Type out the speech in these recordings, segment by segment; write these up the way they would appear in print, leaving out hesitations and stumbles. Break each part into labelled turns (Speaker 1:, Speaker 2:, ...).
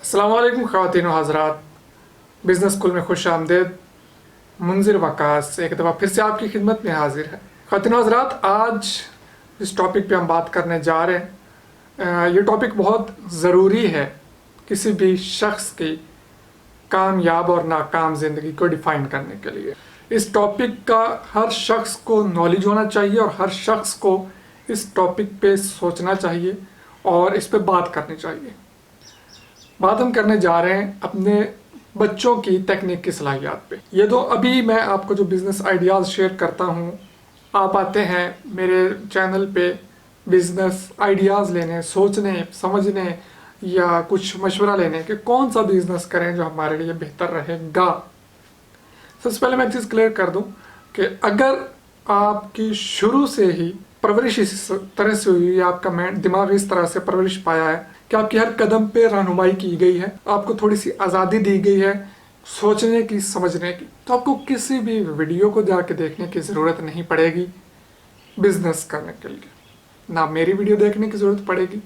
Speaker 1: अस्सलाम वालेकुम ख़वातीन व हज़रात, बिज़नेस स्कूल में खुश आमदीद। मुंज़िर वकास एक दफ़ा फिर से आपकी खिदमत में हाजिर है। ख़वातीन व हज़रात, आज जिस टॉपिक पे हम बात करने जा रहे हैं, ये टॉपिक बहुत ज़रूरी है किसी भी शख्स की कामयाब और नाकाम ज़िंदगी को डिफ़ाइन करने के लिए। इस टॉपिक का हर शख्स को नॉलेज होना चाहिए और हर शख्स को इस टॉपिक पे सोचना चाहिए और इस पे बात करनी चाहिए। बात हम करने जा रहे हैं अपने बच्चों की तकनीक की सलाहियत पे। ये तो अभी मैं आपको जो बिज़नेस आइडियाज़ शेयर करता हूँ, आप आते हैं मेरे चैनल पे बिज़नेस आइडियाज़ लेने, सोचने, समझने या कुछ मशवरा लेने कि कौन सा बिज़नेस करें जो हमारे लिए बेहतर रहेगा। सबसे पहले मैं एक चीज़ क्लियर कर दूं कि अगर आपकी शुरू से ही परवरिश इस तरह से हुई है, आपका दिमाग इस तरह से परवरिश पाया है कि आपकी हर कदम पे रहनुमाई की गई है, आपको थोड़ी सी आज़ादी दी गई है सोचने की, समझने की, तो आपको किसी भी वीडियो को जाके देखने की ज़रूरत नहीं पड़ेगी बिज़नेस करने के लिए। ना मेरी वीडियो देखने की ज़रूरत पड़ेगी,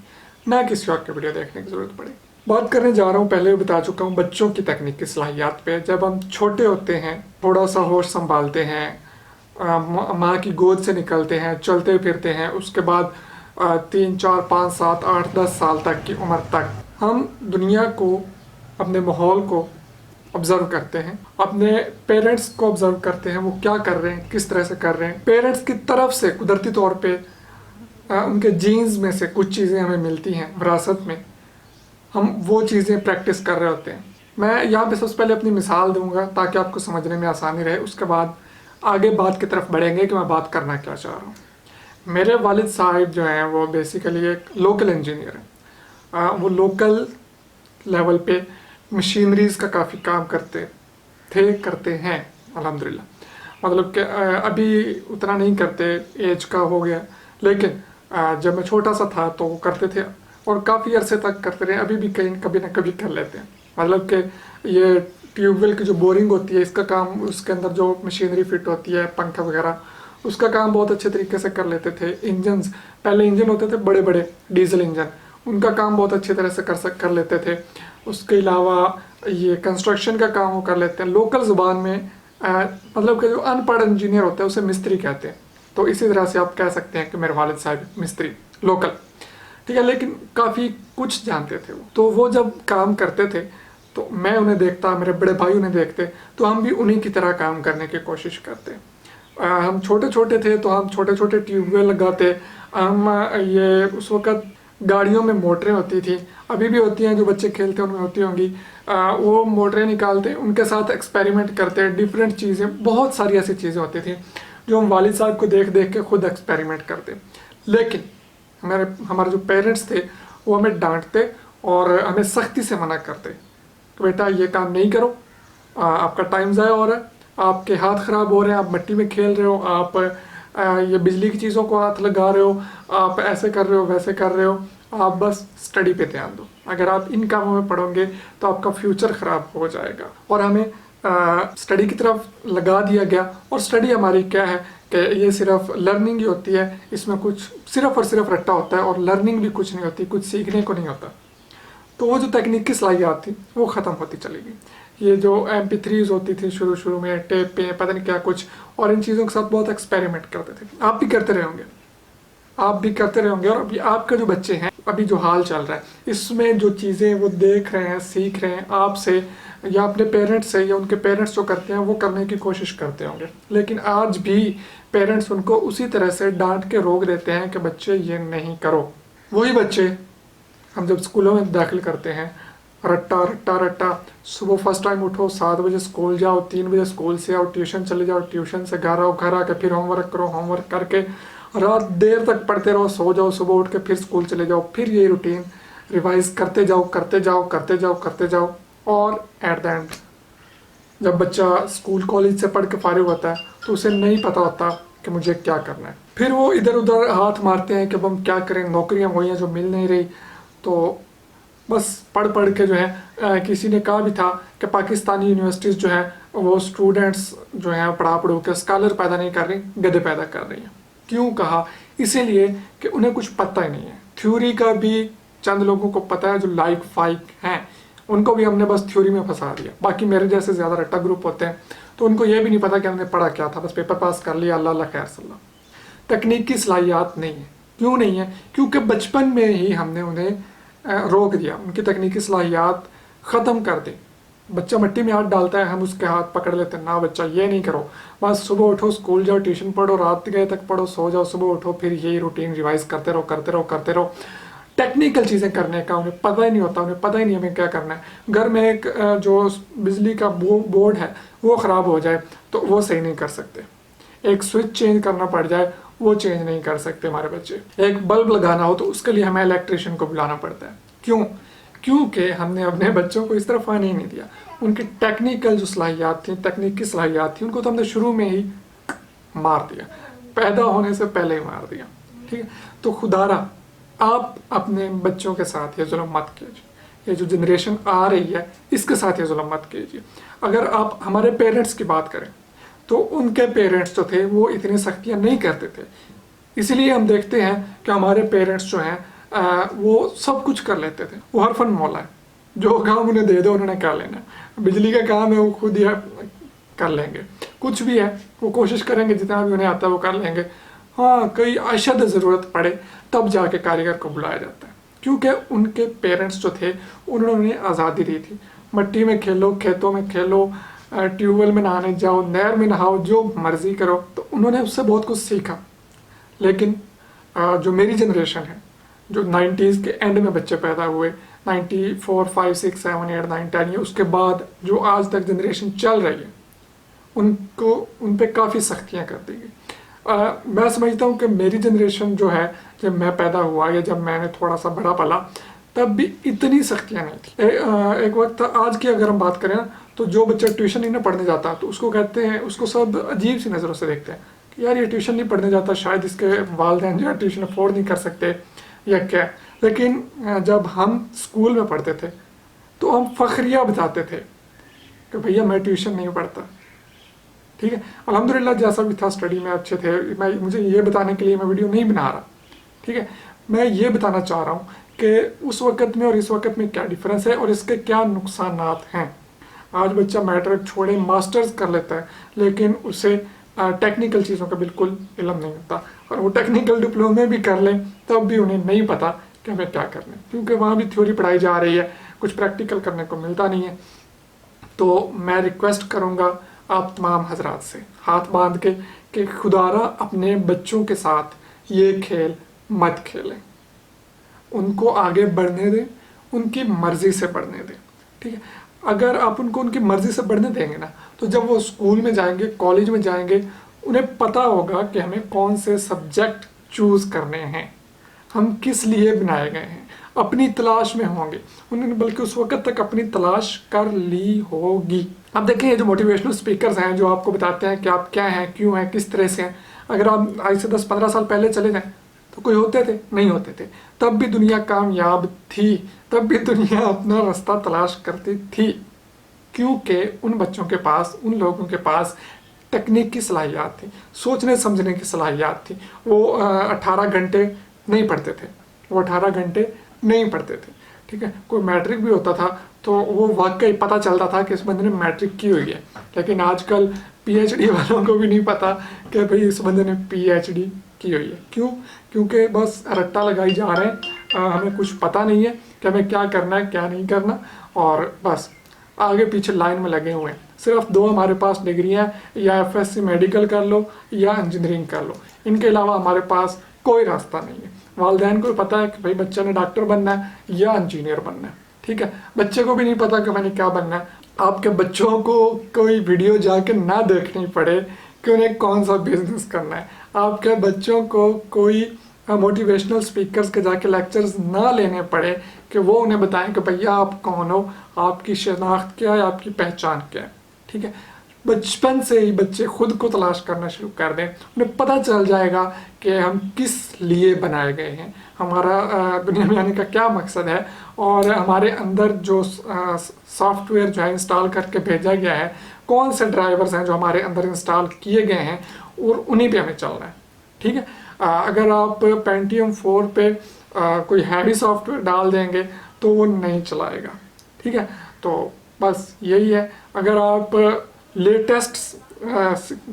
Speaker 1: ना किसी और की वीडियो देखने की ज़रूरत पड़ेगी। बात करने जा रहा हूँ, पहले भी बता चुका हूँ, बच्चों की तकनीक की सलाहियत पे। जब हम छोटे होते हैं, थोड़ा सा होश संभालते हैं, माँ की गोद से निकलते हैं, चलते फिरते हैं, उसके बाद 3, 4, 5, 7, 8, 10 साल तक की उम्र तक हम दुनिया को, अपने माहौल को ऑब्जर्व करते हैं, अपने पेरेंट्स को ऑब्जर्व करते हैं, वो क्या कर रहे हैं, किस तरह से कर रहे हैं। पेरेंट्स की तरफ से कुदरती तौर पे उनके जीन्स में से कुछ चीज़ें हमें मिलती हैं विरासत में, हम वो चीज़ें प्रैक्टिस कर रहे होते हैं। मैं यहाँ पे सबसे पहले अपनी मिसाल दूंगा ताकि आपको समझने में आसानी रहे, उसके बाद आगे बात की तरफ बढ़ेंगे कि मैं बात करना क्या चाह रहा हूँ। मेरे वालिद साहिब जो हैं वो बेसिकली एक लोकल इंजीनियर हैं। वो लोकल लेवल पे मशीनरीज़ का काफ़ी काम करते हैं अल्हम्दुलिल्लाह। मतलब कि अभी उतना नहीं करते, एज का हो गया, लेकिन जब मैं छोटा सा था तो वो करते थे और काफ़ी अरसे तक करते रहे। अभी भी कहीं कभी ना कभी कर लेते हैं। मतलब कि ये ट्यूबवेल की जो बोरिंग होती है, इसका काम, उसके अंदर जो मशीनरी फिट होती है, पंखा वगैरह, उसका काम बहुत अच्छे तरीके से कर लेते थे। इंजन्स, पहले इंजन होते थे बड़े बड़े डीजल इंजन, उनका काम बहुत अच्छी तरह से कर लेते थे। उसके अलावा ये कंस्ट्रक्शन का काम वो कर लेते हैं। लोकल ज़ुबान में मतलब कि जो अनपढ़ इंजीनियर होता है उसे मिस्त्री कहते हैं। तो इसी तरह से आप कह सकते हैं कि मेरे वालिद साहब मिस्त्री लोकल, ठीक है, लेकिन काफ़ी कुछ जानते थे वो। तो वो जब काम करते थे तो मैं उन्हें देखता, मेरे बड़े भाई उन्हें देखते, तो हम भी उन्हीं की तरह काम करने की कोशिश करते। हम छोटे छोटे थे तो हम छोटे छोटे ट्यूबवेल लगाते। हम ये उस वक़्त गाड़ियों में मोटरें होती थी, अभी भी होती हैं, जो बच्चे खेलते हैं उनमें होती होंगी। वो मोटरें निकालते, उनके साथ एक्सपेरिमेंट करते, डिफरेंट चीज़ें, बहुत सारी ऐसी चीज़ें होती थी जो हम वालिद साहब को देख देख के खुद एक्सपेरिमेंट करते। लेकिन हमारे जो पेरेंट्स थे वो हमें डांटते और हमें सख्ती से मना करते कि बेटा ये काम नहीं करो, आपका टाइम ज़ाया हो रहा है, आपके हाथ ख़राब हो रहे हैं, आप मिट्टी में खेल रहे हो, आप ये बिजली की चीज़ों को हाथ लगा रहे हो, आप ऐसे कर रहे हो, वैसे कर रहे हो, आप बस स्टडी पे ध्यान दो। अगर आप इन कामों में पढ़ोगे तो आपका फ्यूचर ख़राब हो जाएगा। और हमें स्टडी की तरफ लगा दिया गया। और स्टडी हमारी क्या है कि ये सिर्फ लर्निंग ही होती है, इसमें कुछ सिर्फ और सिर्फ रट्टा होता है और लर्निंग भी कुछ नहीं होती, कुछ सीखने को नहीं होता। तो वो जो तकनीक की सलाहियत थी वो ख़त्म होती चली गई। ये जो MP3s होती थी शुरू में, टेप पे, पता नहीं क्या कुछ, और इन चीज़ों के साथ बहुत एक्सपेरिमेंट करते थे। आप भी करते रहे होंगे, आप भी करते रहे होंगे। और अभी आपके जो बच्चे हैं, अभी जो हाल चल रहा है, इसमें जो चीज़ें वो देख रहे हैं, सीख रहे हैं आपसे या अपने पेरेंट्स से, या उनके पेरेंट्स जो करते हैं वो करने की कोशिश करते होंगे। लेकिन आज भी पेरेंट्स उनको उसी तरह से डांट के रोक देते हैं कि बच्चे ये नहीं करो। वही बच्चे हम जब स्कूलों में दाखिल करते हैं, रट्टा रट्टा रट्टा, सुबह फर्स्ट टाइम उठो, 7 बजे स्कूल जाओ, 3 बजे स्कूल से आओ, ट्यूशन चले जाओ, ट्यूशन से घर आओ, घर आके फिर होमवर्क करो, होमवर्क करके रात देर तक पढ़ते रहो, सो जाओ, सुबह उठ के फिर स्कूल चले जाओ, फिर ये रूटीन रिवाइज करते जाओ करते जाओ करते जाओ करते जाओ। और एट द एंड जब बच्चा स्कूल कॉलेज से पढ़ के फारिग होता है तो उसे नहीं पता होता कि मुझे क्या करना है। फिर वो इधर उधर हाथ मारते हैं कि अब हम क्या करें, नौकरियां वही हैं जो मिल नहीं रही। तो बस पढ़ के जो है, किसी ने कहा भी था कि पाकिस्तानी यूनिवर्सिटीज़ जो है वो स्टूडेंट्स जो हैं पढ़ के स्कॉलर पैदा नहीं कर रही, गधे पैदा कर रही हैं। क्यों कहा? इसीलिए कि उन्हें कुछ पता ही नहीं है। थ्योरी का भी चंद लोगों को पता है जो लाइक फाइक हैं, उनको भी हमने बस थ्योरी में फंसा दिया। बाकी मेरे जैसे ज़्यादा रट्टा ग्रुप होते हैं तो उनको ये भी नहीं पता कि हमने पढ़ा क्या था, बस पेपर पास कर लिया, अल्लाह खैर सल्ला। तकनीक की सलाहियात नहीं है। क्यों नहीं है? क्योंकि बचपन में ही हमने उन्हें रोक दिया, उनकी तकनीकी सलाहियात ख़त्म कर दी। बच्चा मिट्टी में हाथ डालता है, हम उसके हाथ पकड़ लेते हैं, ना बच्चा ये नहीं करो, बस सुबह उठो, स्कूल जाओ, ट्यूशन पढ़ो, रात गए तक पढ़ो, सो जाओ, सुबह उठो, फिर यही रूटीन रिवाइज करते रहो करते रहो करते रहो। टेक्निकल चीज़ें करने का उन्हें पता ही नहीं होता, उन्हें पता ही नहीं हमें क्या करना है। घर में एक जो बिजली का बोर्ड है वो ख़राब हो जाए तो वो सही नहीं कर सकते, एक स्विच चेंज करना पड़ जाए वो चेंज नहीं कर सकते हमारे बच्चे। एक बल्ब लगाना हो तो उसके लिए हमें इलेक्ट्रिशियन को बुलाना पड़ता है। क्यों? क्योंकि हमने अपने बच्चों को इस तरफ आने ही नहीं दिया। उनकी टेक्निकल जो सलाहियात थी, तकनीकी सलाहियात थी, उनको तो हमने शुरू में ही मार दिया, पैदा होने से पहले ही मार दिया। ठीक है, तो खुदारा आप अपने बच्चों के साथ ये जुल्म मत कीजिए, ये जो जनरेशन आ रही है इसके साथ ये जुल्म मत कीजिए। अगर आप हमारे पेरेंट्स की बात करें तो उनके पेरेंट्स जो थे वो इतनी सख्तियाँ नहीं करते थे, इसीलिए हम देखते हैं कि हमारे पेरेंट्स जो हैं वो सब कुछ कर लेते थे। वो हर फन मौला है, जो काम उन्हें दे दो उन्होंने कर लेना। बिजली का काम है वो खुद ही कर लेंगे, कुछ भी है वो कोशिश करेंगे, जितना भी उन्हें आता है वो कर लेंगे। हाँ, कोई अशद ज़रूरत पड़े तब जाके कारीगर को बुलाया जाता है, क्योंकि उनके पेरेंट्स जो थे उन्होंने आज़ादी दी थी। मिट्टी में खेलो, खेतों में खेलो, ट्यूबवेल में नहाने जाओ, नहर में नहाओ, जो मर्जी करो, तो उन्होंने उससे बहुत कुछ सीखा। लेकिन जो मेरी जनरेशन है, जो 90s के एंड में बच्चे पैदा हुए, 94, 5, 6, 7, 8, 9, 10 ये उसके बाद जो आज तक जनरेशन चल रही है, उनको उन पे काफ़ी सख्तियाँ कर दी गई। मैं समझता हूँ कि मेरी जनरेशन जो है, जब मैं पैदा हुआ या जब मैंने थोड़ा सा बड़ा पला, तब भी इतनी सख्तियाँ नहीं थी। एक वक्त था, आज की अगर हम बात करें तो जो बच्चा ट्यूशन नहीं ना पढ़ने जाता तो उसको कहते हैं, उसको सब अजीब सी नज़रों से देखते हैं कि यार ये ट्यूशन नहीं पढ़ने जाता, शायद इसके वालिदैन जो है ट्यूशन अफोर्ड नहीं कर सकते या क्या। लेकिन जब हम स्कूल में पढ़ते थे तो हम फखरिया बताते थे कि भैया मैं ट्यूशन नहीं पढ़ता। ठीक है, अल्हम्दुलिल्लाह जैसा भी था स्टडी में अच्छे थे। मुझे ये बताने के लिए मैं वीडियो नहीं बना रहा। ठीक है, मैं ये बताना चाह रहा हूँ कि उस वक़्त में और इस वक़्त में क्या डिफरेंस है और इसके क्या नुकसानात हैं। आज बच्चा मैट्रिक छोड़े मास्टर्स कर लेता है, लेकिन उसे टेक्निकल चीज़ों का बिल्कुल इल्म नहीं होता, और वो टेक्निकल डिप्लोमे भी कर लें तब भी उन्हें नहीं पता कि हमें क्या करना है, क्योंकि वहाँ भी थ्योरी पढ़ाई जा रही है, कुछ प्रैक्टिकल करने को मिलता नहीं है। तो मैं रिक्वेस्ट करूँगा आप तमाम हजरात से हाथ बांध के कि खुदारा अपने बच्चों के साथ ये खेल मत खेलें, उनको आगे बढ़ने दें, उनकी मर्ज़ी से बढ़ने दें। ठीक है, अगर आप उनको उनकी मर्ज़ी से बढ़ने देंगे ना, तो जब वो स्कूल में जाएंगे, कॉलेज में जाएंगे, उन्हें पता होगा कि हमें कौन से सब्जेक्ट चूज़ करने हैं, हम किस लिए बनाए गए हैं, अपनी तलाश में होंगे। उन्होंने बल्कि उस वक्त तक अपनी तलाश कर ली होगी। अब देखें, ये जो मोटिवेशनल स्पीकर्स हैं जो आपको बताते हैं कि आप क्या हैं, क्यों हैं, किस तरह से हैं, अगर आप आज से 10-15 साल पहले चले जाएं तो कोई होते थे? नहीं होते थे। तब भी दुनिया कामयाब थी, तब भी दुनिया अपना रास्ता तलाश करती थी, क्योंकि उन बच्चों के पास, उन लोगों के पास तकनीक की सलाहियात थी, सोचने समझने की सलाहियात थी। वो 18 घंटे नहीं पढ़ते थे, वो 18 घंटे नहीं पढ़ते थे। ठीक है, कोई मैट्रिक भी होता था तो वो वाकई पता चलता था कि इस बंदे ने मैट्रिक की हुई है। लेकिन आजकल पीएचडी वालों को भी नहीं पता कि भाई इस बंदे ने पीएचडी की हुई है। क्यों? क्योंकि बस रट्टा लगाई जा रहे हैं, हमें कुछ पता नहीं है कि हमें क्या करना है क्या नहीं करना, और बस आगे पीछे लाइन में लगे हुए हैं। सिर्फ 2 हमारे पास डिग्रियां, या एफएससी मेडिकल कर लो या इंजीनियरिंग कर लो, इनके अलावा हमारे पास कोई रास्ता नहीं है। वालिदैन को पता है कि भाई बच्चे ने डॉक्टर बनना है या इंजीनियर बनना है। ठीक है, बच्चे को भी नहीं पता कि मैंने क्या बनना है। आपके बच्चों को कोई वीडियो जाके ना देखनी पड़े कि उन्हें कौन सा बिजनेस करना है, आपके बच्चों को कोई मोटिवेशनल स्पीकर्स के जाके लेक्चर्स ना लेने पड़े कि वो उन्हें बताएं कि भैया आप कौन हो, आपकी शनाख्त क्या है, आपकी पहचान क्या है। ठीक है, बचपन से ही बच्चे खुद को तलाश करना शुरू कर दें, उन्हें पता चल जाएगा कि हम किस लिए बनाए गए हैं, हमारा दुनिया में आने का क्या मकसद है, और हमारे अंदर जो सॉफ्टवेयर जो है इंस्टॉल करके भेजा गया है, कौन से ड्राइवर्स हैं जो हमारे अंदर इंस्टॉल किए गए हैं, और उन्हीं पे हमें चलना है। ठीक है, अगर आप Pentium 4 पे कोई हैवी सॉफ्टवेयर डाल देंगे तो वो नहीं चलाएगा। ٹھیک ہے. تو بس یہی ہے. اگر آپ لیٹسٹ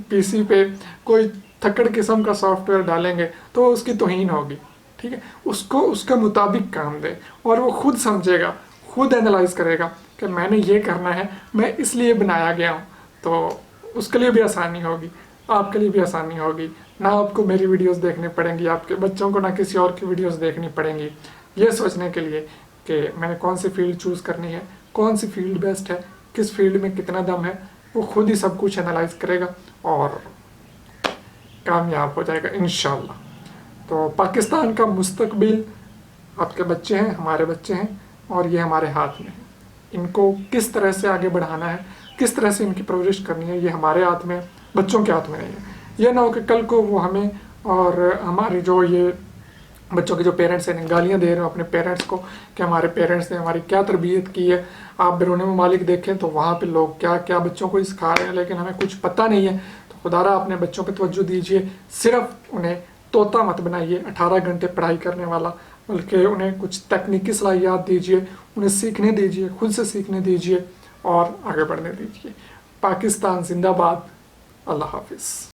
Speaker 1: پی سی پہ کوئی تھکڑ قسم کا سافٹ ویئر ڈالیں گے تو اس کی توہین ہوگی. ٹھیک ہے, اس کو اس کے مطابق کام دے اور وہ خود سمجھے گا, خود اینالائز کرے گا کہ میں نے یہ کرنا ہے, میں اس لیے بنایا گیا ہوں. تو اس کے لیے بھی آسانی ہوگی, آپ کے لیے بھی آسانی ہوگی. نہ آپ کو میری ویڈیوز دیکھنی پڑیں گی, آپ کے بچوں کو نہ کسی اور کی ویڈیوز دیکھنی پڑیں گی یہ سوچنے کے لیے کہ میں نے کون سی فیلڈ چوز کرنی ہے, کون سی فیلڈ بیسٹ ہے, کس فیلڈ میں کتنا دم ہے. وہ خود ہی سب کچھ اینالائز کرے گا اور کامیاب ہو جائے گا انشاءاللہ. تو پاکستان کا مستقبل آپ کے بچے ہیں, ہمارے بچے ہیں, اور یہ ہمارے ہاتھ میں ہے. ان کو کس طرح سے آگے بڑھانا ہے, کس طرح سے ان کی پرورش کرنی ہے, یہ ہمارے ہاتھ میں, بچوں کے ہاتھ میں نہیں ہے. یہ نہ ہو کہ کل کو وہ ہمیں اور ہماری جو یہ بچوں کے جو پیرنٹس ہیں گالیاں دے رہے ہو اپنے پیرنٹس کو کہ ہمارے پیرنٹس نے ہماری کیا تربیت کی ہے. آپ بیرون ممالک دیکھیں تو وہاں پہ لوگ کیا کیا بچوں کو سکھا رہے ہیں لیکن ہمیں کچھ پتہ نہیں ہے. تو خدا را اپنے بچوں پہ توجہ دیجیے, صرف انہیں طوطا مت بنائیے 18 گھنٹے پڑھائی کرنے والا, بلکہ انہیں کچھ تکنیکی صلاحیات دیجیے, انہیں سیکھنے دیجیے, خود سے سیکھنے دیجیے اور آگے بڑھنے دیجیے. پاکستان زندہ باد. اللہ حافظ.